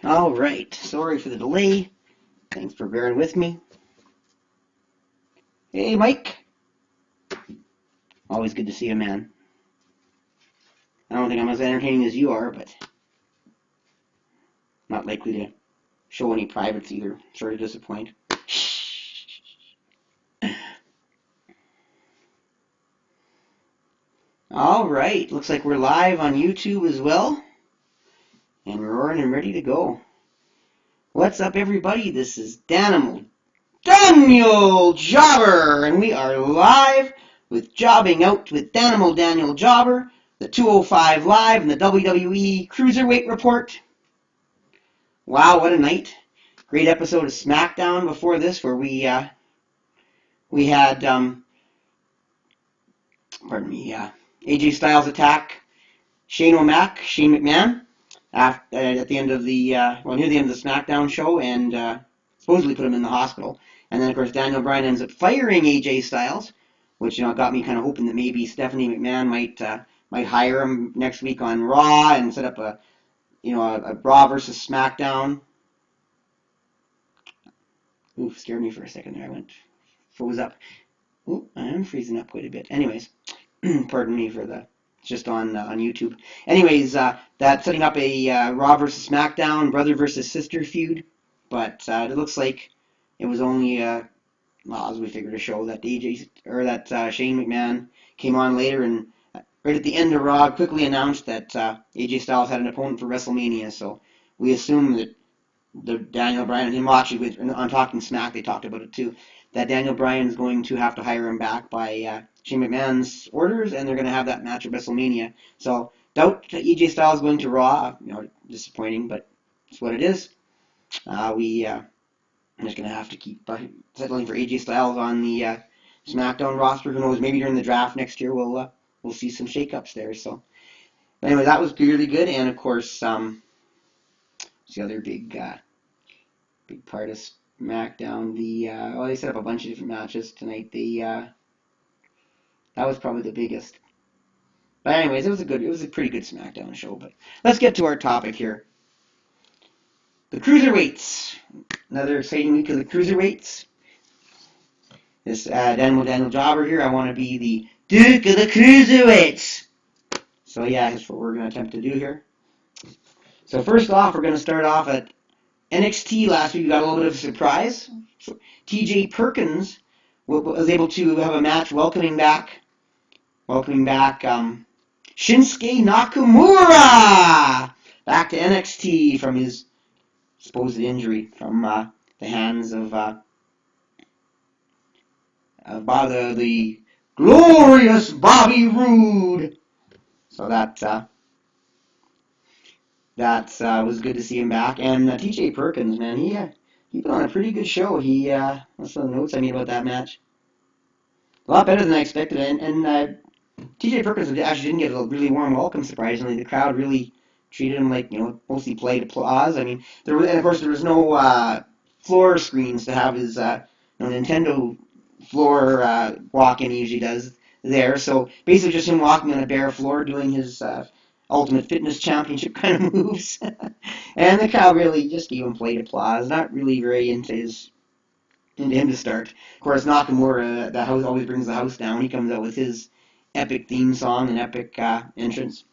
All right. Sorry for the delay. Thanks for bearing with me. Hey, Mike. Always good to see you, man. I don't think I'm as entertaining as you are, but not likely to show any privates either. Sorry to disappoint. All right. Looks like we're live on YouTube as well. And we're roaring and ready to go. What's up, everybody? This is Danimal, Daniel Jobber, and we are live with Jobbing Out with Daniel Jobber, the 205 Live, and the WWE Cruiserweight Report. Wow, what a night. Great episode of SmackDown before this, where we had, AJ Styles attack Shane McMahon, at the end of the, near the end of the SmackDown show, and supposedly put him in the hospital. And then, of course, Daniel Bryan ends up firing AJ Styles, which, got me kind of hoping that maybe Stephanie McMahon might hire him next week on Raw and set up a Raw versus SmackDown. Ooh, scared me for a second there. I froze up. Ooh, I am freezing up quite a bit. Anyways, pardon me for the, it's just on YouTube. Anyways, that's setting up a Raw versus SmackDown, brother versus sister feud. But it looks like it was only, as we figured, a show that Shane McMahon came on later and right at the end of Raw quickly announced that AJ Styles had an opponent for WrestleMania. So we assume that the Daniel Bryan and him actually on Talking Smack they talked about it too, that Daniel Bryan is going to have to hire him back by Shane McMahon's orders, and they're going to have that match at WrestleMania. So doubt AJ Styles going to Raw. Disappointing, but it's what it is. I'm just going to have to keep settling for AJ Styles on the SmackDown roster. Who knows? Maybe during the draft next year we'll see some shakeups there. So anyway, that was really good, and of course, the other big part of SmackDown. They set up a bunch of different matches tonight. That was probably the biggest. But anyways, it was a pretty good SmackDown show. But let's get to our topic here. The Cruiserweights. Another exciting week of the Cruiserweights. This Daniel Jobber here. I want to be the Duke of the Cruiserweights. So yeah, that's what we're going to attempt to do here. So first off, we're going to start off at NXT. Last week we got a little bit of a surprise. So TJ Perkins was able to have a match welcoming back Shinsuke Nakamura back to NXT from his supposed injury from the hands of the glorious Bobby Roode. So that was good to see him back. And TJ Perkins, man, he put on a pretty good show. What's the notes I made about that match? A lot better than I expected. And TJ Perkins actually didn't get a really warm welcome, surprisingly. The crowd really treated him like, mostly played applause. I mean, there was no floor screens to have his Nintendo floor walk-in he usually does there. So basically just him walking on a bare floor doing his Ultimate Fitness Championship kind of moves. And the crowd really just gave him played applause. Not really very into him to start. Of course, Nakamura, the house always brings the house down. He comes out with his epic theme song and epic entrance.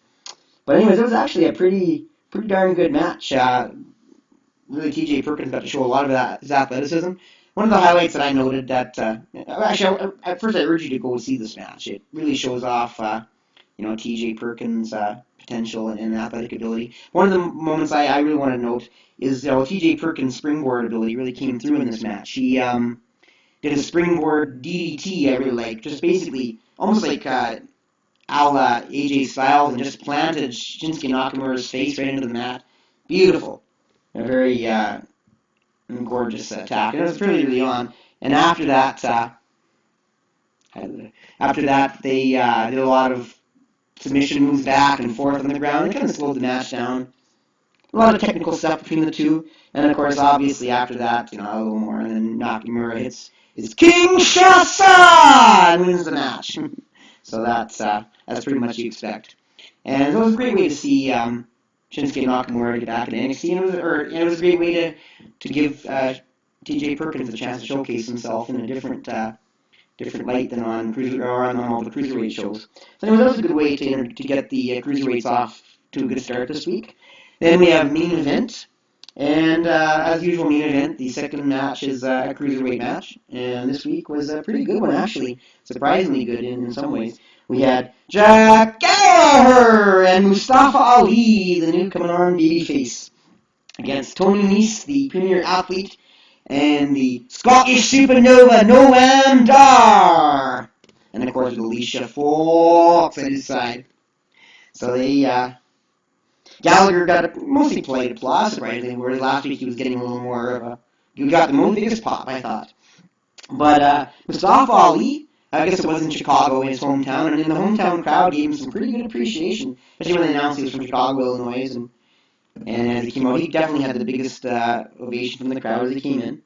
But anyways, it was actually a pretty darn good match. Really, TJ Perkins got to show a lot of his athleticism. One of the highlights that I noted that, at first I urge you to go see this match. It really shows off, TJ Perkins' potential and athletic ability. One of the moments I really want to note is TJ Perkins' springboard ability really came through in this match. He did a springboard DDT I really liked, just basically almost like a la AJ Styles, and just planted Shinsuke Nakamura's face right into the mat. Beautiful. A very gorgeous attack. And it was pretty early on. And after that, they did a lot of submission moves back and forth on the ground. It kind of slowed the match down. A lot of technical stuff between the two. And of course, obviously, after that, a little more. And then Nakamura hits Kinshasa and wins the match. So that's pretty much what you expect. And it was a great way to see Shinsuke Nakamura to get back in NXT, and it was a great way to give T.J. Perkins a chance to showcase himself in a different light than on all the cruiserweight shows. So anyway, that was a good way to get the cruiserweights off to a good start this week. Then we have main event, and as usual, main event. The second match is a cruiserweight match, and this week was a pretty good one actually, surprisingly good in some ways. We had Jack Gallagher and Mustafa Ali, the new coming on babyface, against Tony Nese, the premier athlete, and the Scottish Supernova Noam Dar, and of course Alicia Fox at his side. So Gallagher got mostly polite applause, surprisingly, whereas last week he was getting a little more of a, you got the biggest pop, I thought. But Mustafa Ali, I guess it was in Chicago, in his hometown, and in the hometown crowd gave him some pretty good appreciation, especially when they announced he was from Chicago, Illinois, and as he came out, he definitely had the biggest ovation from the crowd as he came in.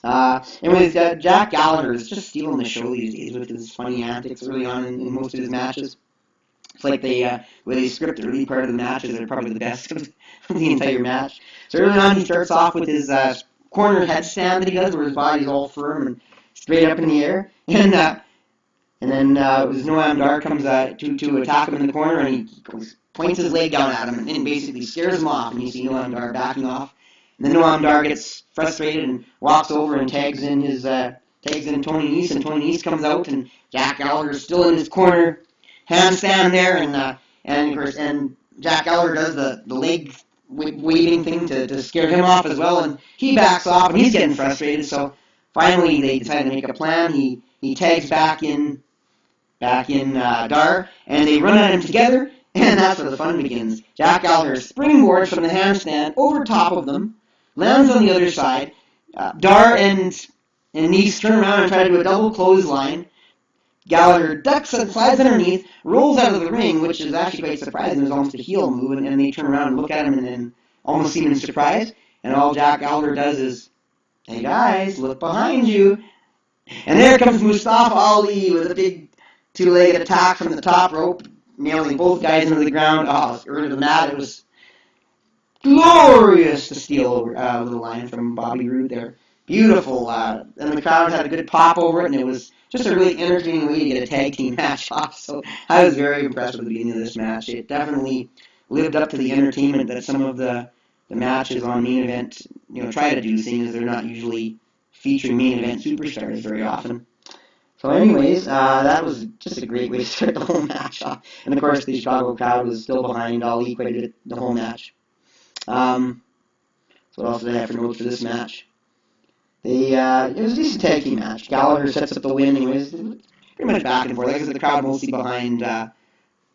And with Jack Gallagher is just stealing the show these days with his funny antics early on in most of his matches. It's like where they script the early part of the matches are probably the best of the entire match. So early on, he starts off with his corner headstand that he does, where his body's all firm and straight up in the air, and then Noam Dar comes to attack him in the corner, and he points his leg down at him and basically scares him off, and you see Noam Dar backing off. And then Noam Dar gets frustrated and walks over and tags in Tony Nese, and Tony Nese comes out, and Jack Gallagher's still in his corner handstand there, and Jack Gallagher does the leg waving thing to scare him off as well, and he backs off, and he's getting frustrated. So finally, they decide to make a plan. He tags back in Dar, and they run at him together, and that's where the fun begins. Jack Gallagher springboards from the handstand over top of them, lands on the other side. Dar and Nese turn around and try to do a double clothesline. Gallagher ducks and slides underneath, rolls out of the ring, which is actually quite surprising. It was almost a heel move, and they turn around and look at him and then almost seem in surprise. And all Jack Gallagher does is, "Hey guys, look behind you." And there comes Mustafa Ali with a big two-legged attack from the top rope, nailing both guys into the ground. Oh, earlier than that, it was glorious to steal a little line from Bobby Roode there. Beautiful. And the crowd had a good pop over it, and it was just a really entertaining way to get a tag team match off. So I was very impressed with the beginning of this match. It definitely lived up to the entertainment that some of the matches on main event, try to do, seeing as they're not usually featuring main event superstars very often. So anyways, that was just a great way to start the whole match off. And of course, the Chicago crowd was still behind Ali quite a bit the whole match. So what else did I have for notes for this match? It was a decent tag team match. Gallagher sets up the win, anyways. Pretty much back and forth. Like I said, the crowd mostly behind the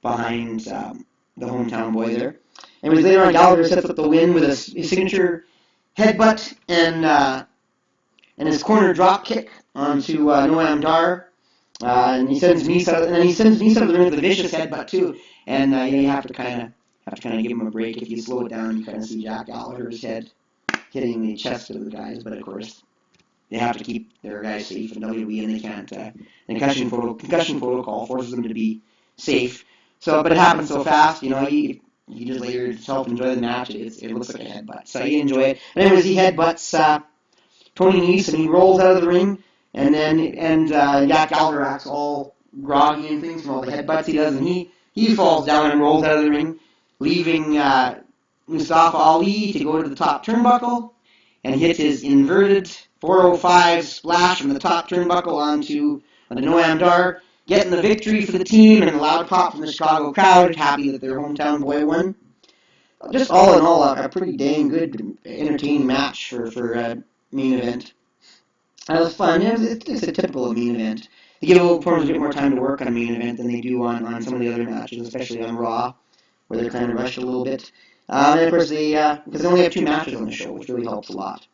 hometown boy there. Anyways, later on, Gallagher sets up the win with a signature headbutt and his corner drop kick onto Noam Dar. And he sends Nese out of the ring with a vicious headbutt too. And you have to kind of give him a break. If you slow it down, you kind of see Jack Gallagher's head hitting the chest of the guys. But of course, they have to keep their guys safe in WWE, and they can't. The concussion protocol forces them to be safe. So, but it happens so fast, you just let yourself enjoy the match. It looks like a headbutt, so you enjoy it. And anyways, he headbutts Tony Nese, and he rolls out of the ring, and Jack Gallagher acts all groggy and things from all the headbutts he does, and he falls down and rolls out of the ring, leaving Mustafa Ali to go to the top turnbuckle and hit his inverted 405 splash from the top turnbuckle onto Noam Dar, getting the victory for the team, and a loud pop from the Chicago crowd, happy that their hometown boy won. Just all in all, a pretty dang good, entertaining match for a main event. It was fun. It's a typical main event. They give opponents a bit more time to work on a main event than they do on some of the other matches, especially on Raw, where they're kind of rushed a little bit. And of course, because they only have 2 matches on the show, which really helps a lot.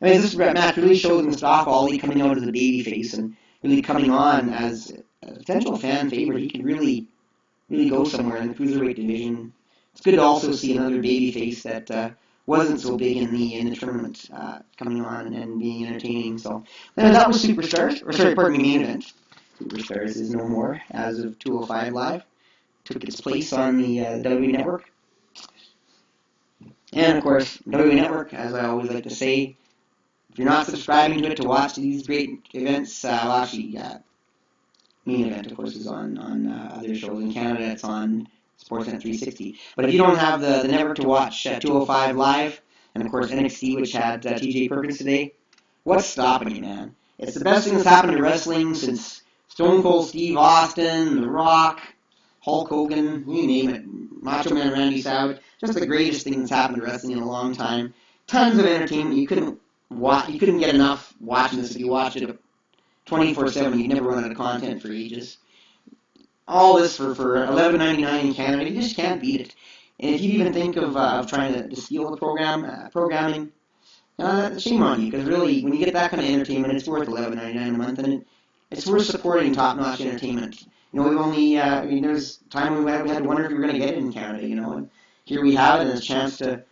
I mean, this match really shows Mustafa Ali coming out as a babyface and really coming on as a potential fan favorite. He could really go somewhere in the Cruiserweight Division. It's good to also see another babyface that wasn't so big in the tournament coming on and being entertaining. So that was Superstars, main event. Superstars is no more as of 205 Live. Took its place on the WWE Network. And, of course, WWE Network, as I always like to say, if you're not subscribing to it to watch these great events, main event, of course, is on other shows. In Canada, it's on Sportsnet 360. But if you don't have the network to watch 205 Live, and, of course, NXT, which had TJ Perkins today, what's stopping you, man? It's the best thing that's happened to wrestling since Stone Cold Steve Austin, The Rock, Hulk Hogan, you name it, Macho Man Randy Savage. Just the greatest thing that's happened to wrestling in a long time. Tons of entertainment. You couldn't get enough watching this if you watched it 24/7. You'd never run out of content for ages. All this for $11.99 in Canada. You just can't beat it. And if you even think of trying to steal the programming, shame on you, because really, when you get that kind of entertainment, it's worth $11.99 a month, and it's worth supporting top-notch entertainment. We've only, there's time we had to wonder if we were going to get it in Canada, and here we have it, and it's a chance to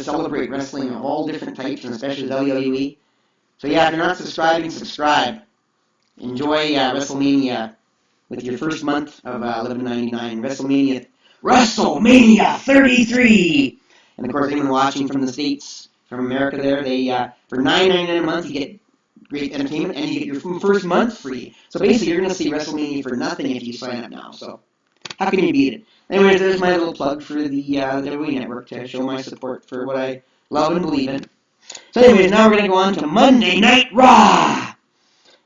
celebrate wrestling of all different types, and especially WWE. So yeah, if you're not subscribing, subscribe. Enjoy WrestleMania with your first month of $11.99. WrestleMania 33! And of course, anyone watching from the States, from America there, they for $9.99 a month, you get great entertainment, and you get your first month free. So basically, you're going to see WrestleMania for nothing if you sign up now. So how can you beat it? Anyways, there's my little plug for the WWE Network to show my support for what I love and believe in. So anyways, now we're going to go on to Monday Night Raw.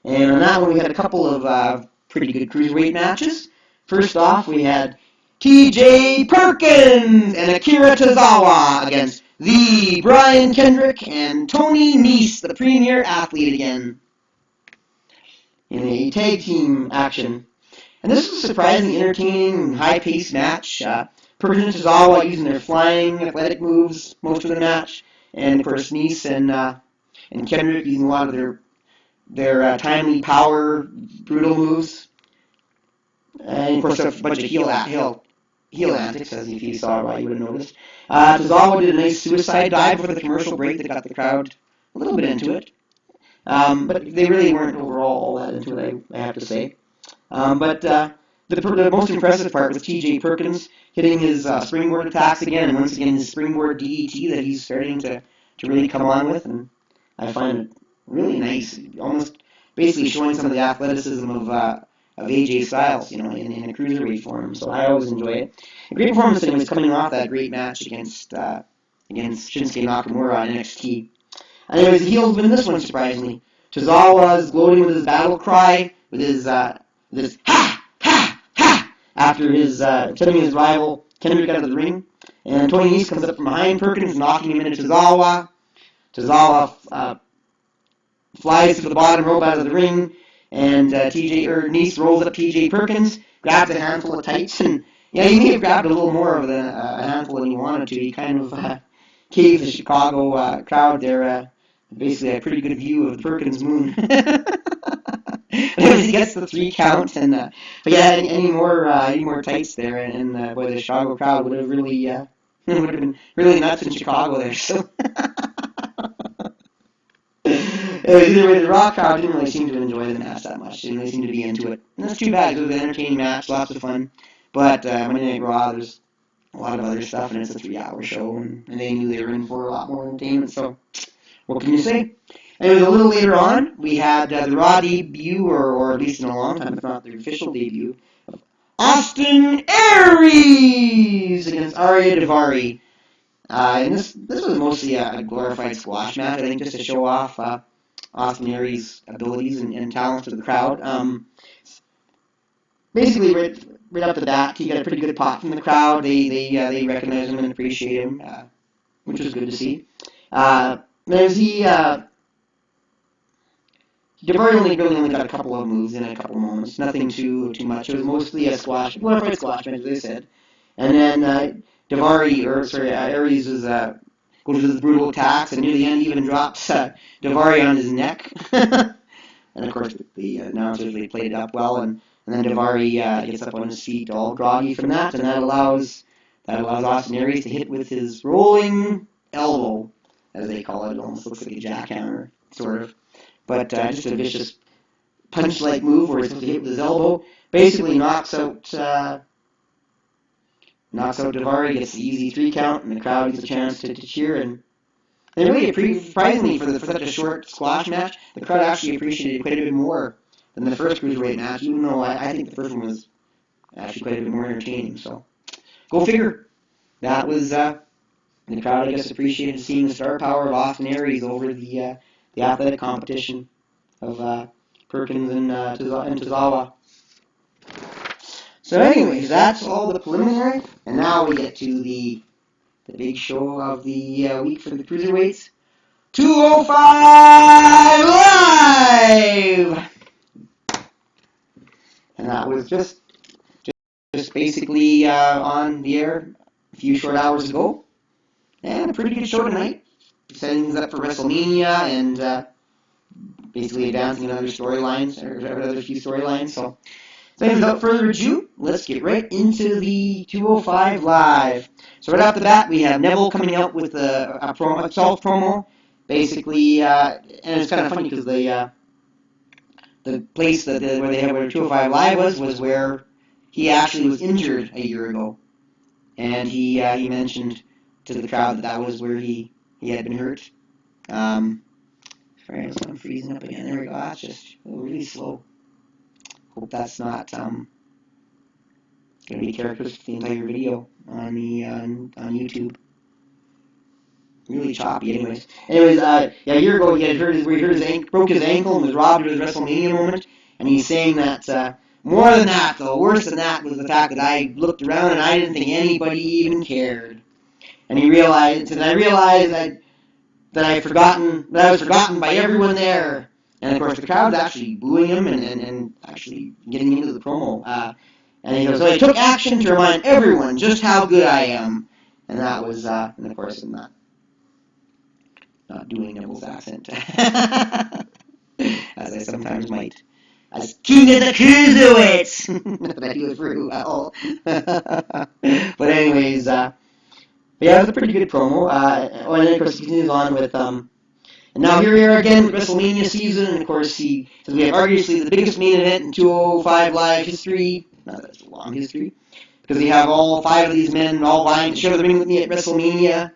And on that one, we had a couple of pretty good cruiserweight matches. First off, we had TJ Perkins and Akira Tozawa against the Brian Kendrick and Tony Nese, the premier athlete again, in a tag team action. And this was a surprisingly entertaining and high-paced match. Perkins and Tozawa using their flying, athletic moves most of the match, and of course Nese and Kendrick using a lot of their timely power, brutal moves, and of course a bunch of heel antics, as if you saw, you would have noticed. Tozawa did a nice suicide dive before the commercial break that got the crowd a little bit into it. But they really weren't overall all that into it, I have to say. But the most impressive part was TJ Perkins hitting his springboard attacks again, and once again his springboard DDT that he's starting to really come on with, and I find it really nice, almost basically showing some of the athleticism of AJ Styles, in a cruiserweight form. So I always enjoy it. A great performance, and was coming off that great match against Shinsuke Nakamura on NXT. Anyways, the heels win this one, surprisingly. Tozawa is gloating with his battle cry, with his ha, ha, ha, after sending his rival Kendrick out of the ring. And Tony Nese comes up from behind Perkins, knocking him into Tozawa. Tozawa flies to the bottom rope out of the ring, and Nese rolls up TJ Perkins, grabs a handful of tights, and he may have grabbed a little more of a handful than he wanted to. He kind of gave the Chicago crowd there basically a pretty good view of the Perkins moon. He gets the 3 count, and but yeah, any more tights there, and boy, the Chicago crowd would have really would have been really nuts in Chicago there. So. Either way, the Raw crowd didn't really seem to enjoy the match that much. They didn't really seem to be into it. And that's too bad. It was an entertaining match, lots of fun. But Monday Night Raw, there's a lot of other stuff, and it's a 3-hour show, and they knew they were in for a lot more entertainment. So, what can you say? Anyway, a little later on, we had the Raw debut, or at least in a long time, if not the official debut, of Austin Aries against Arya Daivari. And this was mostly a glorified squash match, I think, just to show off Austin Aries' abilities and talents to the crowd. Basically, right up to that, he got a pretty good pop from the crowd. They recognize him and appreciate him, which was good to see. Daivari only got a couple of moves in a couple of moments, nothing too much. It was mostly a glorified squash match, as they said. And then Aries was goes to the brutal attacks, and near the end even drops Daivari on his neck. And of course, the announcers, they played it up well, and then Daivari gets up on his feet all groggy from that, and that allows Austin Aries to hit with his rolling elbow, as they call it. It almost looks like a jackhammer, sort of. But just a vicious punch-like move where he's supposed to hit with his elbow. Basically knocks out knocks out Daivari, gets the easy 3 count, and the crowd gets a chance to cheer. And really, surprisingly, for such a short squash match, the crowd actually appreciated it quite a bit more than the first Cruiserweight match, even though I think the first one was actually quite a bit more entertaining. So, go figure. That was, the crowd, I guess, appreciated seeing the star power of Austin Aries over the athletic competition of Perkins and Tozawa. So anyways, that's all the preliminary, and now we get to the big show of the week for the Cruiserweights. 205 Live! And that was just basically on the air a few short hours ago. And a pretty good show tonight. Setting things up for WrestleMania and basically advancing other storylines, or other few storylines. So without further ado, let's get right into the 205 Live. So right off the bat, we have Neville coming out with a self-promo. Basically, and it's kind of funny because the place where 205 Live was where he actually was injured a year ago. And he mentioned to the crowd that was where he had been hurt. Sorry, I'm freezing up again. There we go. That's just really slow. Hope that's not going to be characteristic for the entire video on on YouTube. Really choppy, anyways. A year ago he broke his ankle and was robbed of his WrestleMania moment, and he's saying that more than that, though, worse than that was the fact that I looked around and I didn't think anybody even cared. And I realized that I was forgotten by everyone there. And of course the crowd's actually booing him and actually getting into the promo. And he goes, so I took action to remind everyone just how good I am. And that was, and of course I'm not doing Neville's accent. As I sometimes might. As King of the Cruiserweights! Not that I do it very well. But anyways, yeah, it was a pretty good promo. And then of course he continues on with, and now here we are again with WrestleMania season, and of course he says we have arguably the biggest main event in 205 Live history. Not that it's a long history. Because we have all 5 of these men all vying to share the ring with me at WrestleMania.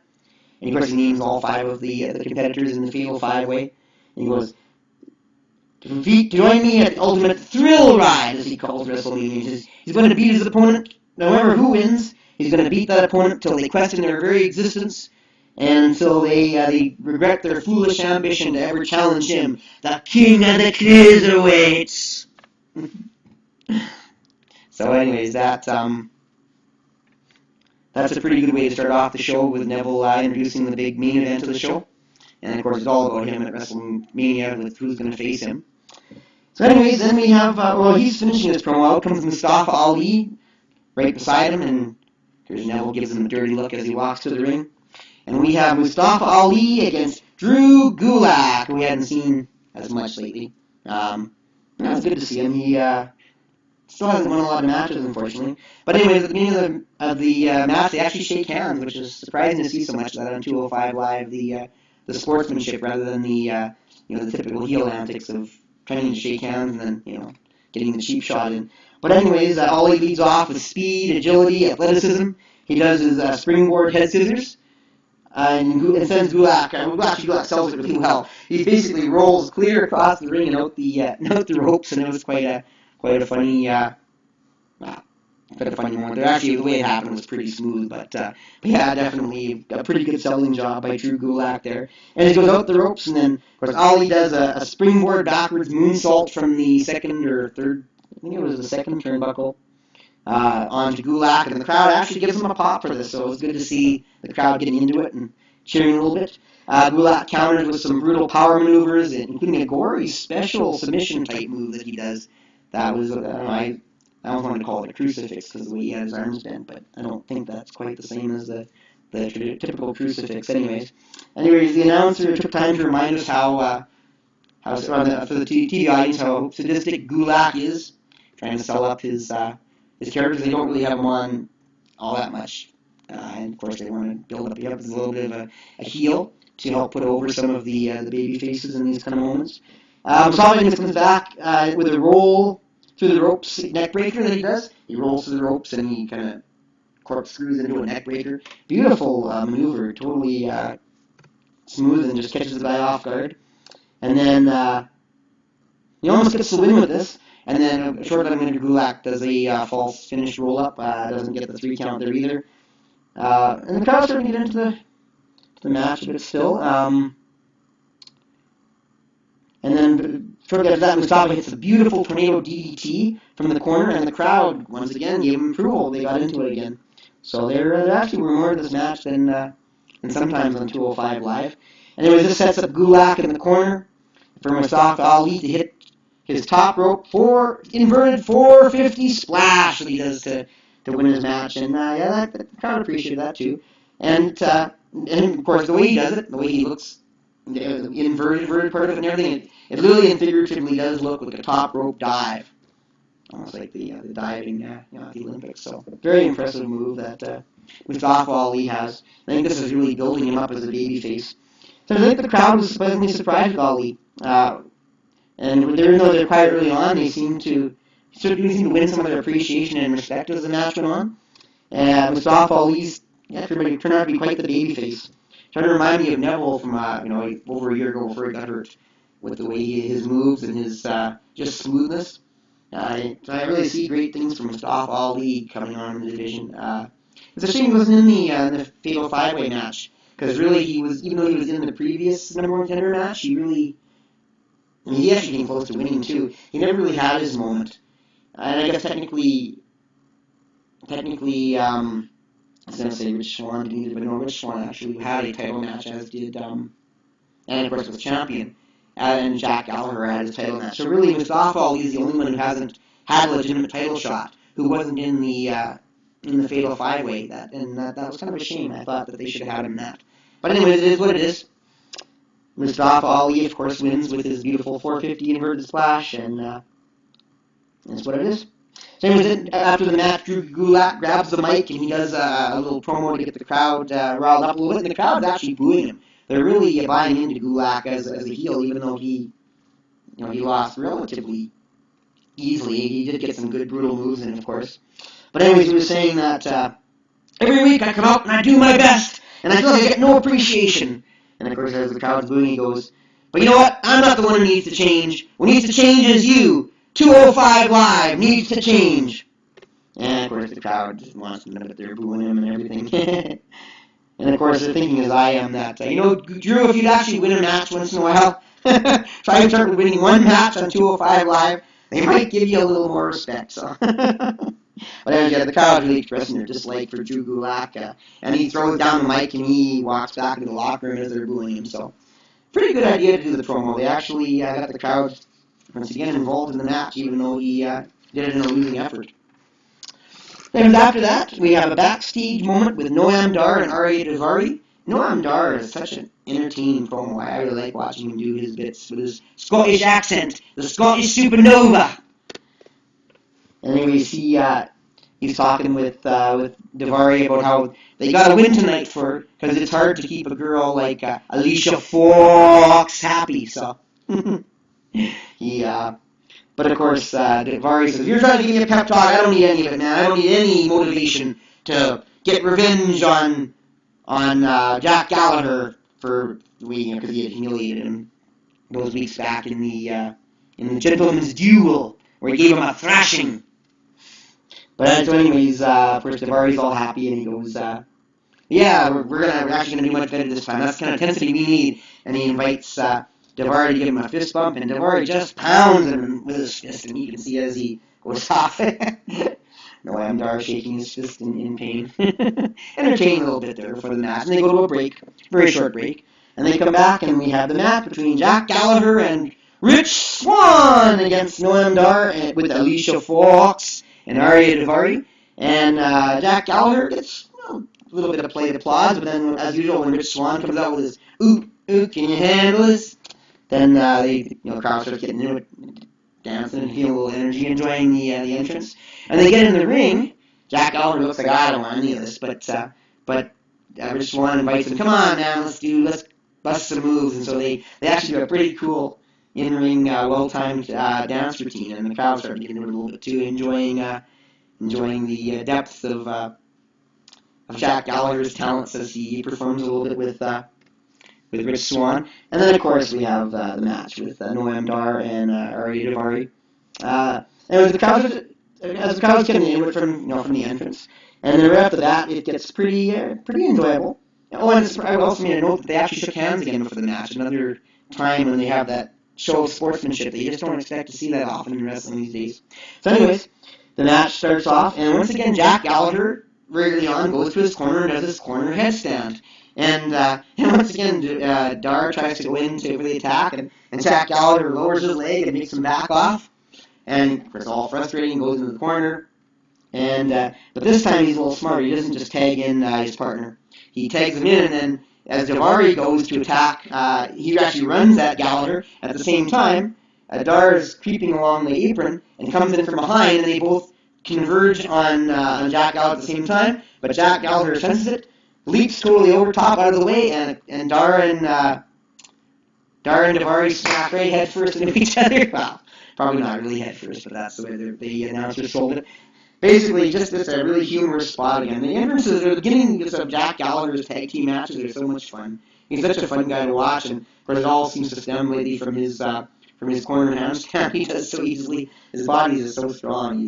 And of course he names all 5 of the competitors in the Fatal 5-Way. And he goes, to join me at the ultimate thrill ride, as he calls WrestleMania. He says he's going to beat his opponent, no matter who wins. He's going to beat that opponent until they question their very existence, and until they regret their foolish ambition to ever challenge him, the King of the Cruiserweights. So anyways, that's a pretty good way to start off the show with Neville introducing the big main event of the show. And of course it's all about him at WrestleMania with who's going to face him. So anyways, then we have, he's finishing his promo. Out comes Mustafa Ali right beside him, and here's Neville gives him a dirty look as he walks to the ring. And we have Mustafa Ali against Drew Gulak, who we hadn't seen as much lately. It's good to see him. He still hasn't won a lot of matches, unfortunately. But anyways, at the beginning of the match, they actually shake hands, which is surprising to see so much of that on 205 Live, the sportsmanship rather than the typical heel antics of trying to shake hands and then, getting the cheap shot in. But anyways, Ali leads off with speed, agility, athleticism. He does his springboard head scissors. And sends Gulak. Gulak sells it really well. He basically rolls clear across the ring and out the ropes, and it was quite a funny moment. Actually, the way it happened was pretty smooth, but yeah, definitely a pretty good selling job by Drew Gulak there. And he goes out the ropes, and then of course Ali does a springboard backwards moonsault from the second or third, I think it was the second turnbuckle, onto Gulak, and the crowd actually gives him a pop for this, so it was good to see the crowd getting into it and cheering a little bit. Gulak countered with some brutal power maneuvers, including a gory special submission type move that he does. That was, I almost wanted to call it a crucifix because of the way he had his arms bent, but I don't think that's quite the same as the typical crucifix anyways. The announcer took time to remind us how for the TV audience, how sadistic Gulak is, trying to sell up his characters. They don't really have him on all that much. And of course they want to build up as a little bit of a heel to help put over some of the baby faces in these kind of moments. Mustafa comes back with a roll through the ropes neck breaker that he does. He rolls through the ropes and he kind of corkscrews into a neck breaker. Beautiful maneuver, totally smooth and just catches the guy off guard. And then he almost gets the win with this. And then short time later, Gulak does a false finish roll up. Doesn't get the 3 count there either. And the crowd's starting to get into the match a bit still. And then shortly after that, Mustafa hits a beautiful tornado DDT from the corner, and the crowd once again gave him approval. They got into it again. So there actually were more to this match than sometimes on 205 Live. Anyways, this sets up Gulak in the corner for Mustafa Ali to hit his top rope inverted 450 splash that he does to win his match. And the crowd appreciated that too. And of course, the way he does it, the way he looks, the inverted part of it and everything, it literally and figuratively does look like a top rope dive. Almost like the diving at the Olympics. So, very impressive move that Mustafa Ali has. I think this is really building him up as a babyface. So I think the crowd was pleasantly surprised with Ali. And even though they're quite early on, they seem to win some of their appreciation and respect as the match went on. And Mustafa Ali's everybody turned out to be quite the babyface. Trying to remind me of Neville from over a year ago before he got hurt, with the way his moves and his just smoothness. So I really see great things from Mustafa Ali coming on in the division. It's a shame he wasn't in the Fatal 5-Way match, because really even though he was in the previous number 1 contender match, he actually came close to winning too. He never really had his moment. And I guess technically, I was going to say Rich Swann didn't either, but no, Rich Swann actually had a title match, as did, and of course was champion. And Jack Gallagher had his title match. So really, Mustafa Ali is the only one who hasn't had a legitimate title shot, who wasn't in the Fatal 5-Way. That was kind of a shame. I thought that they should have had him in that. But anyways, it is what it is. Mustafa Ali, of course, wins with his beautiful 450 inverted splash, and that's what it is. So anyways, after the match, Drew Gulak grabs the mic and he does a little promo to get the crowd riled up a little bit, and the crowd's actually booing him. They're really buying into Gulak as a heel, even though he lost relatively easily. He did get some good brutal moves in, of course. But anyways, he was saying that every week I come out and I do my best, and I feel like I get no appreciation. And of course, as the crowd's booing, he goes, "But you know what? I'm not the one who needs to change. What needs to change is you. 205 Live needs to change." And of course, the crowd just wants to know that they're booing him and everything. And of course, they're thinking as I am that, Drew, if you'd actually win a match once in a while, try and start winning one match on 205 Live, they might give you a little more respect. So, but anyway, the crowd really expressing their dislike for Drew Gulak, and he throws down the mic and he walks back into the locker room as they're booing him. So, pretty good idea to do the promo. They actually got the crowd once again involved in the match, even though he did it in a losing effort. And after that, we have a backstage moment with Noam Dar and Arya Daivari. Noam Dar is such an entertaining promo. I really like watching him do his bits with his Scottish accent, the Scottish supernova. And anyways, he's talking with Daivari about how they got to win tonight because it's hard to keep a girl like Alicia Fox happy. So But of course, Daivari says, "You're trying to give me a pep talk. I don't need any of it, man. I don't need any motivation to get revenge on Jack Gallagher for because he had humiliated him those weeks back in the gentleman's duel where he gave him a thrashing." But so anyways, of course, Daivari's all happy and he goes, "Yeah, we're actually gonna do much better this time. That's the kind of intensity we need." And he invites Daivari to give him a fist bump, and Daivari just pounds him with his fist, and you can see as he goes off. Noam Dar shaking his fist in pain. Entertaining a little bit there before the match, and they go to a break, very short break, and they come back, and we have the match between Jack Gallagher and Rich Swann against Noam Dar with Alicia Fox and Arya Daivari, and Jack Gallagher gets a little bit of plated applause, but then, as usual, when Rich Swann comes out with his "Ooh, can you handle this?" Then the crowd starts getting into it, dancing and feeling a little energy, enjoying the entrance. And they get in the ring. Jack Gallagher looks like, "I don't want any of this," but Rich Swann invites him, "Come on, man, let's bust some moves." And so they actually do a pretty cool in-ring, well-timed dance routine, and the crowd started getting into it a little bit too, enjoying the depth of Jack Gallagher's talents as he performs a little bit with Rich Swann. And then, of course, we have the match with Noam Dar and Arya Daivari. And the crowd, as the crowd's getting into it from the entrance, and then right after that, it gets pretty enjoyable. Oh, and I also made a note that they actually shook hands again before the match. Another time when they have that show of sportsmanship that you just don't expect to see that often in wrestling these days. So, anyways, the match starts off, and once again, Jack Gallagher very early on goes to his corner and does his corner headstand. And once again, Dar tries to go in for the attack, and Jack Gallagher lowers his leg and makes him back off. And of course, all frustrating, goes into the corner. And but this time he's a little smarter. He doesn't just tag in his partner. He tags him in, and then as Daivari goes to attack, he actually runs at Gallagher. At the same time, Dar is creeping along the apron and comes in from behind, and they both converge on Jack Gallagher at the same time. But Jack Gallagher senses it, leaps totally over top out of the way, and Dar and Daivari smack right head first into each other. Well, probably not really head first, but that's the way the announcers sold it. Basically, just it's a really humorous spot again. The entrances at the beginning of Jack Gallagher's tag team matches are so much fun. He's such a fun guy to watch, and of course, it all seems to stem lately from his corner handstand. He does so easily. His body is so strong.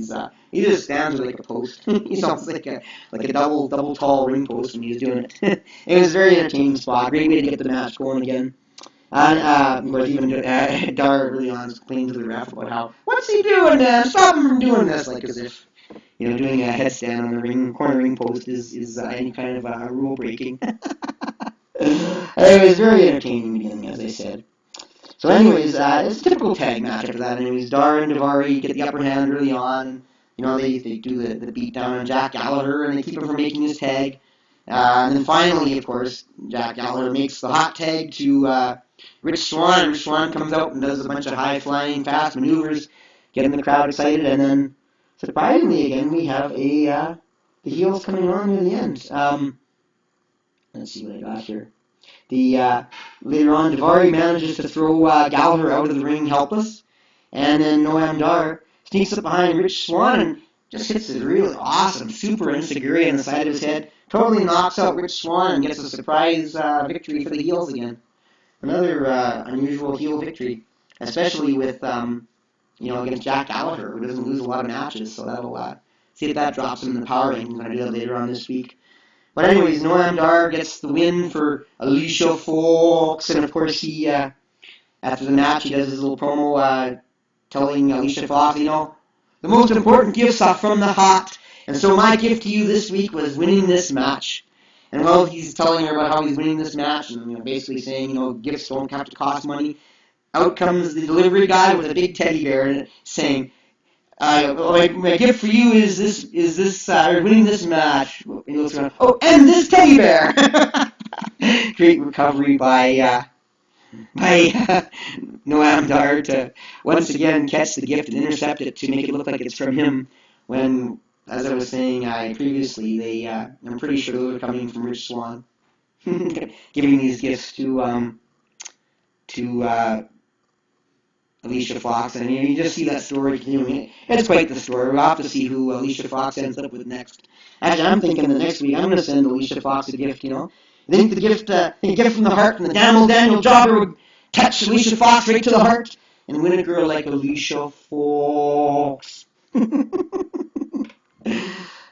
He just stands like a post. He's almost like a double tall ring post when he's doing it. It was a very entertaining spot. Great way to get the match going again. And of course, even Dar early on is complaining to the ref about how, what's he doing, man? Stop him from doing this, like as if doing a headstand on the corner ring post is any kind of rule breaking. It was very entertaining beginning, as I said. So anyways, it's a typical tag match after that. Anyways, Dar and Daivari get the upper hand early on. They do the beat down on Jack Gallagher, and they keep him from making his tag. And then finally, of course, Jack Gallagher makes the hot tag to Rich Swann. Rich Swann comes out and does a bunch of high-flying, fast maneuvers, getting the crowd excited, and then surprisingly, again, we have the heels coming on near the end. Let's see what I got here. Later on, Daivari manages to throw Gallagher out of the ring helpless, and then Noam Dar sneaks up behind Rich Swann and just hits a really awesome super enziguri on the side of his head. Totally knocks out Rich Swann and gets a surprise victory for the heels again. Another unusual heel victory, especially with against Jack Gallagher, who doesn't lose a lot of matches. So that'll see if that drops him in the power rankings when I do that later on this week. But anyways, Noam Dar gets the win for Alicia Fox, and of course he after the match he does his little promo telling Alicia Fox, the most important gifts are from the heart, and so my gift to you this week was winning this match. And while he's telling her about how he's winning this match, and basically saying, gifts don't have to cost money, out comes the delivery guy with a big teddy bear in it, saying, my gift for you is this winning this match. And he looks around, and this teddy bear. Great recovery by Noam Dar to once again catch the gift and intercept it to make it look like it's from him. When, as I was saying previously, I'm pretty sure those are coming from Rich Swann, giving these gifts to Alicia Fox. And you just see that story continuing. It's quite the story. We'll have to see who Alicia Fox ends up with next. Actually, I'm thinking the next week I'm going to send Alicia Fox a gift, I think the gift from the heart from the Danimal Jobber would touch Alicia Fox right to the heart and win a girl like Alicia Fox.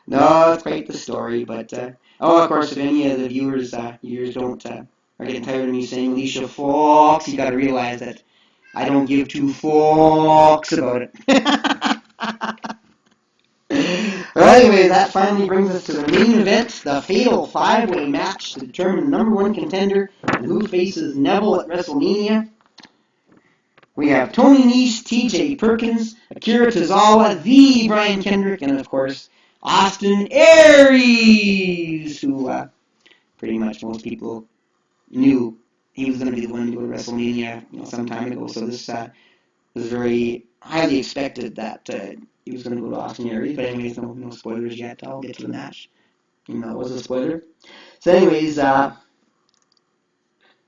No, it's quite the story, but of course, if any of the viewers are getting tired of me saying Alicia Fox, you got to realize that I don't give two fucks about it. Well, anyway, that finally brings us to the main event, the fatal 5-way match to determine the number one contender and who faces Neville at WrestleMania. We have Tony Nese, T.J. Perkins, Akira Tozawa, the Brian Kendrick, and of course, Austin Aries, who pretty much most people knew he was going to be the one to go to WrestleMania some time ago. So this was very highly expected that he was going to go to Austin Aries. But anyways, no spoilers yet. I'll get to the match. Even though it was a spoiler. So anyways, and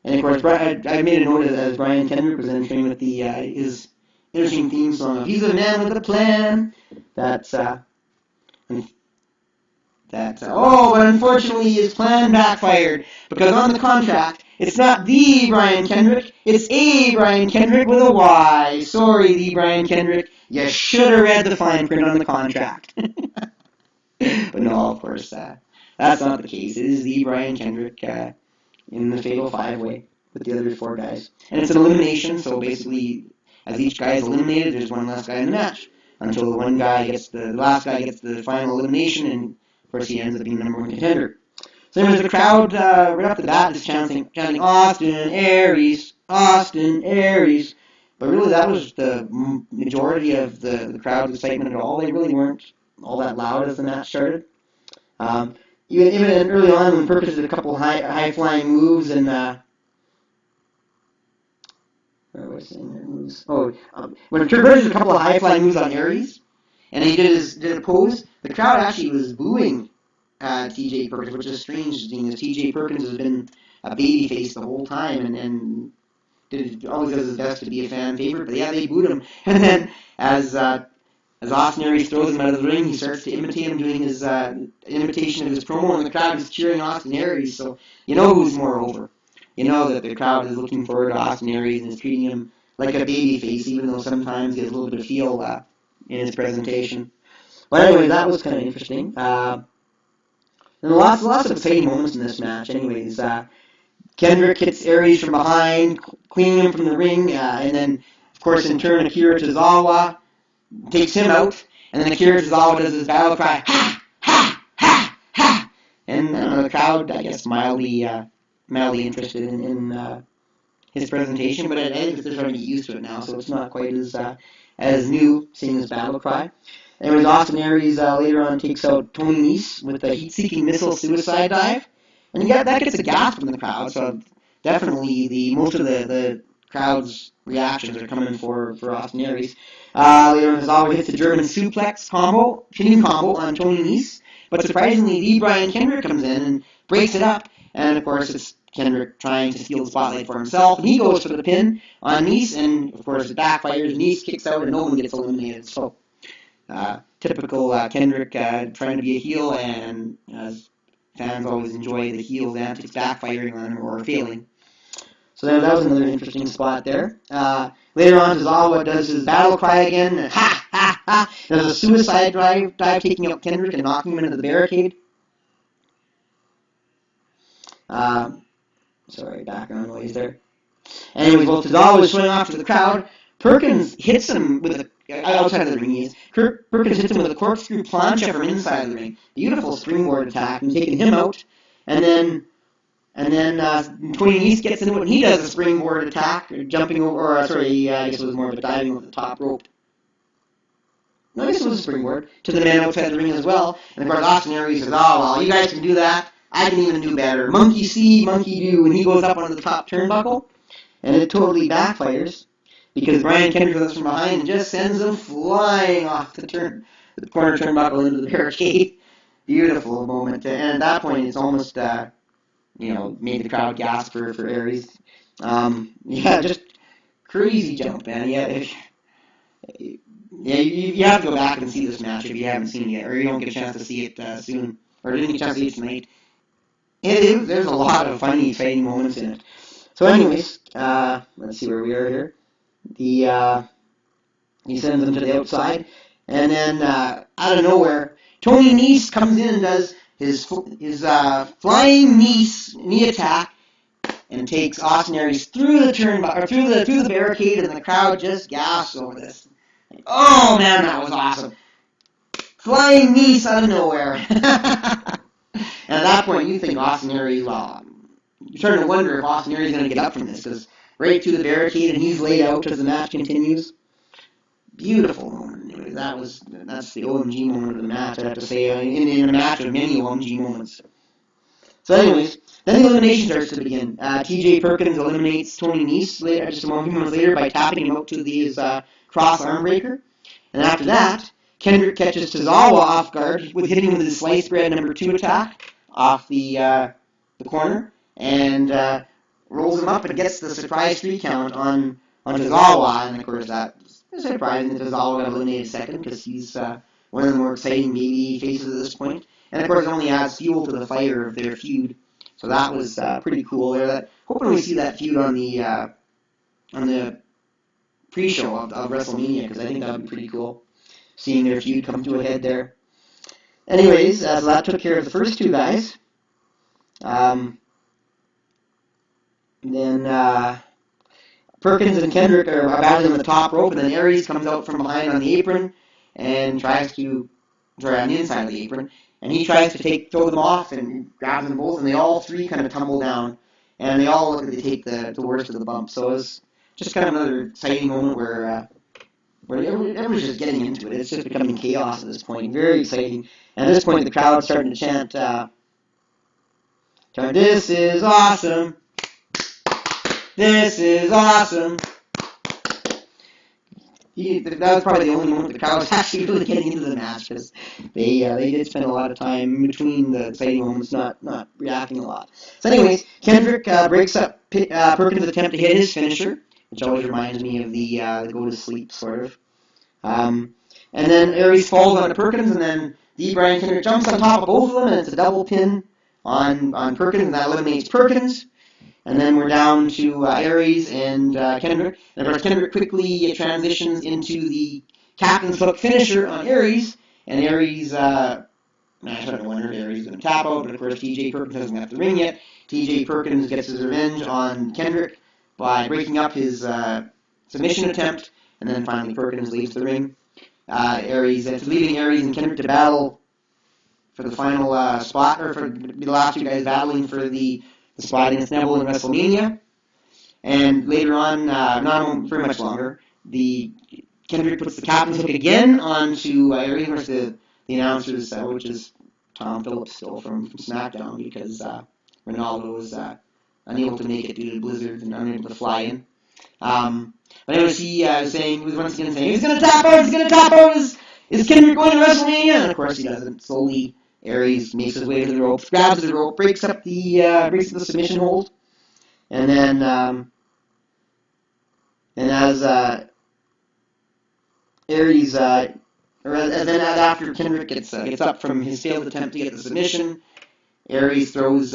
of course, I made a note as Brian Kendrick was entering with his interesting theme song of "He's a Man with a Plan." That's but unfortunately his plan backfired, because on the contract, it's not the Brian Kendrick, it's a Brian Kendrick with a Y. Sorry, the Brian Kendrick, you should have read the fine print on the contract. But no, of course, that's not the case. It is the Brian Kendrick in the Fatal 5-Way with the other 4 guys. And it's an elimination, so basically, as each guy is eliminated, there's one last guy in the match, until the last guy gets the final elimination, and of course he ends up being the number 1 contender. So anyways, the crowd right off the bat is chanting Austin Aries, Austin Aries. But really that was the majority of the crowd's excitement at all. They really weren't all that loud as the match started. Even early on when Perkins did a couple high-flying moves and when Perkins did a couple of high-flying moves on Aries, and he did a pose, the crowd actually was booing T.J. Perkins, which is strange, seeing as T.J. Perkins has been a babyface the whole time and always does his best to be a fan favorite. But yeah, they booed him, and then as Austin Aries throws him out of the ring, he starts to imitate him, doing his imitation of his promo, and the crowd is cheering Austin Aries. So you know who's more over. You know that the crowd is looking forward to Austin Aries and is treating him like a babyface, even though sometimes he has a little bit of heel in his presentation. But anyway, that was kind of interesting. And lots of exciting moments in this match. Anyways, Kendrick hits Aries from behind, cleaning him from the ring, and then, of course, in turn, Akira Tozawa takes him out, and then Akira Tozawa does his battle cry, ha, ha, ha, ha, and the crowd, I guess, mildly interested in his presentation, but I think they're starting to get used to it now, so it's not quite as new, seeing his battle cry. Anyways, Austin Aries later on takes out Tony Nese with a heat-seeking missile suicide dive, and that gets a gasp from the crowd, so definitely most of the crowd's reactions are coming for Austin Aries. Later on, Tozawa hits a German suplex pin combo on Tony Nese, but surprisingly, the Brian Kendrick comes in and breaks it up, and of course it's Kendrick trying to steal the spotlight for himself, and he goes for the pin on Nese, and of course it backfires, Nese kicks out, and no one gets eliminated. So typical Kendrick trying to be a heel, and as fans always enjoy the heel's antics backfiring on him or failing. So that was another interesting spot there. Later on, Tozawa does his battle cry again, ha, ha, ha. There's a suicide dive taking out Kendrick and knocking him into the barricade. Sorry, background noise there. Anyways, while Tozawa was showing off to the crowd, Perkins hits him with outside of the ring. Perkins hits him with a corkscrew plancha from inside of the ring. Beautiful springboard attack, and taking him out. And then Tony Nese gets into it, and he does a springboard attack, jumping over, I guess it was more of a diving over the top rope. No, I guess it was a springboard, to the man outside the ring as well. And of course, Austin Aries says, oh, well, you guys can do that. I can even do better. Monkey see, monkey do, and he goes up onto the top turnbuckle, and it totally backfires, because Brian Kendrick goes from behind and just sends him flying off the corner turnbuckle into the barricade. Beautiful moment. And at that point, it's almost, made the crowd gasp for Aries. Just crazy jump, man. You have to go back and see this match if you haven't seen it yet, or you don't get a chance to see it soon, or didn't get a chance to see it tonight. There's a lot of funny, exciting moments in it. So anyways, let's see where we are here. He sends them to the outside, and then out of nowhere, Tony Nese comes in and does his flying knee attack, and takes Austin Aries through the through the barricade, and the crowd just gasps over this. Like, oh man, that was awesome! Flying Nese out of nowhere. And at that point, you think Austin Aries, you're starting to wonder if Austin Aries is going to get up from this, because right through the barricade, and he's laid out as the match continues. Beautiful moment. Anyway, that's the OMG moment of the match, I have to say, in a match of many OMG moments. So anyways, then the elimination starts to begin. T.J. Perkins eliminates Tony Nese just a few moments later by tapping him out to his cross arm breaker. And after that, Kendrick catches Tozawa off guard with hitting him with his sliced bread number 2 attack off the corner, and rolls him up and gets the surprise 3 count on Tozawa. And of course that's surprising that Tozawa got eliminated second, because he's one of the more exciting baby faces at this point. And of course, it only adds fuel to the fire of their feud. So that was pretty cool there. Hoping we see that feud on the pre-show of WrestleMania, because I think that would be pretty cool, seeing their feud come to a head there. Anyways, so that took care of the first two guys. Then Perkins and Kendrick are battling on the top rope, and then Aries comes out from behind on the apron and tries to, on the inside of the apron, and he tries to throw them off and grabs them both, and they all three kind of tumble down, and they all look like they take the worst of the bump. So it was just kind of another exciting moment where everyone's just getting into it. It's just becoming chaos at this point. Very exciting. And at this point, the crowd's starting to chant, "This is awesome. This is awesome." That was probably the only moment the crowd was actually really getting into the match, because they did spend a lot of time in between the exciting moments not reacting a lot. So anyways, Kendrick breaks up Perkins' attempt to hit his finisher, which always reminds me of the go to sleep sort of. And then Aries falls onto Perkins, and then Brian Kendrick jumps on top of both of them, and it's a double pin on Perkins, and that eliminates Perkins. And then we're down to Aries and Kendrick. And of course, Kendrick quickly transitions into the Captain's Hook finisher on Aries. And Aries, I don't know when Aries is going to tap out, but of course, TJ Perkins hasn't left the ring yet. TJ Perkins gets his revenge on Kendrick by breaking up his submission attempt. And then finally, Perkins leaves the ring. It's leaving Aries and Kendrick to battle for the final spot, or for the last two guys battling for the spot against Neville in WrestleMania. And later on, not very much longer, Kendrick puts the Captain's Hook again onto Aries versus the announcers, which is Tom Phillips still from SmackDown, because Ronaldo was unable to make it due to blizzard and unable to fly in. But anyways, he was once again saying, he's going to tap out, is Kendrick going to WrestleMania? And of course he doesn't. Slowly, Aries makes his way to the ropes, grabs the rope, breaks up the submission hold, and then as Aries, after Kendrick gets up from his failed attempt to get the submission, Aries throws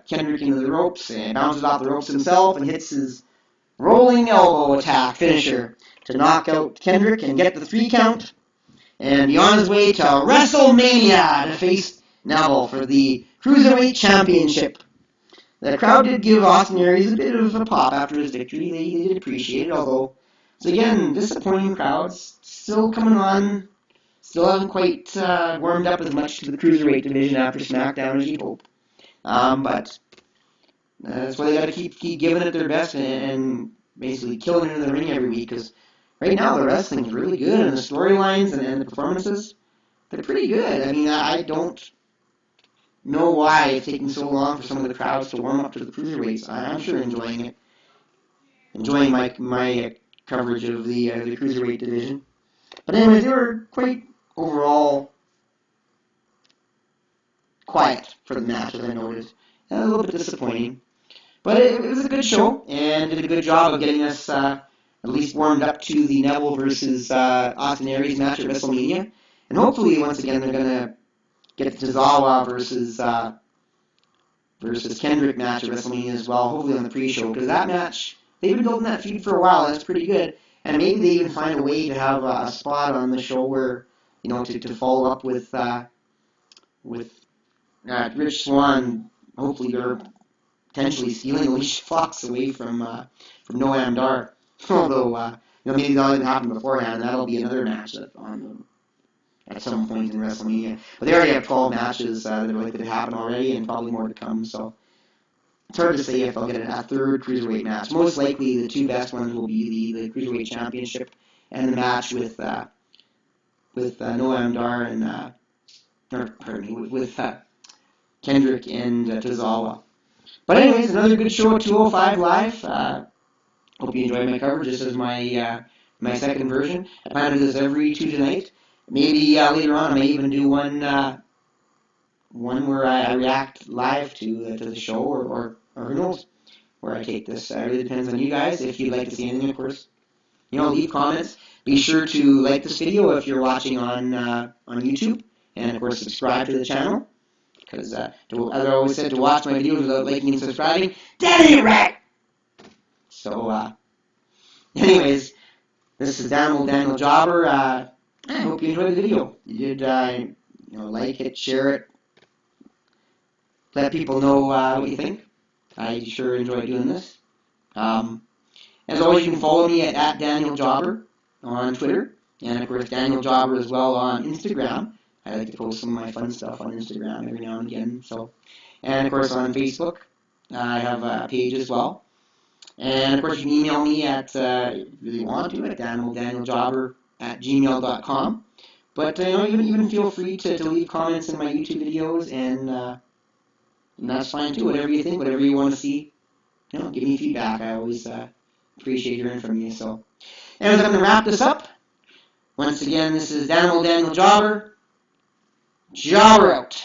Kendrick into the ropes and bounces off the ropes himself and hits his rolling elbow attack finisher to knock out Kendrick and get the 3 count, and be on his way to WrestleMania to face Neville for the Cruiserweight Championship. The crowd did give Austin Aries a bit of a pop after his victory. They did appreciate it, although, so again, disappointing crowds. Still coming on. Still haven't quite warmed up as much to the Cruiserweight division after SmackDown as you'd hope. But that's why they got to keep giving it their best and basically killing it in the ring every week, because right now the wrestling is really good, and the storylines and the performances, they're pretty good. I mean, I don't know why it's taking so long for some of the crowds to warm up to the Cruiserweights. I'm sure enjoying it. Enjoying my coverage of the Cruiserweight division. But anyways, they were quite overall quiet for the match, as I noticed. A little bit disappointing. But it was a good show, and did a good job of getting us at least warmed up to the Neville versus Austin Aries match at WrestleMania. And hopefully, once again, they're going to get the Tozawa versus Kendrick match at WrestleMania as well, hopefully on the pre-show, because that match, they've been building that feud for a while, and it's pretty good. And maybe they even find a way to have a spot on the show where, to follow up with Rich Swann, hopefully they're potentially stealing Alicia Fox away from Noam Dar. Although, maybe that'll even happen beforehand. That'll be another match at some point in WrestleMania. But they already have 12 matches that are likely to happen already, and probably more to come. So it's hard to say if they'll get a third Cruiserweight match. Most likely, the 2 best ones will be the Cruiserweight Championship and the match with Noam Dar and with Kendrick and Tozawa. But anyways, another good show at 205 Live. Hope you enjoyed my coverage. This is my second version. I plan to do this every Tuesday night. Maybe later on I may even do one where I react live to the show, or who knows where I take this. It really depends on you guys. If you'd like to see anything, of course, leave comments. Be sure to like this video if you're watching on YouTube, and of course subscribe to the channel. Because, as I always said, to watch my videos without liking and subscribing, that ain't right! So, anyways, this is Daniel Jobber. I hope you enjoyed the video. You did, like it, share it, let people know what you think. I sure enjoy doing this. As always, you can follow me at Daniel Jobber on Twitter, and of course Daniel Jobber as well on Instagram. I like to post some of my fun stuff on Instagram every now and again. And of course on Facebook, I have a page as well. And of course you can email me at, if you want to, at danimaljobber@gmail.com. But even feel free to leave comments in my YouTube videos, and that's fine too. Whatever you think, whatever you want to see, give me feedback. I always appreciate hearing from you. So, anyways, I'm going to wrap this up. Once again, this is Daniel Jobber. Jobber out.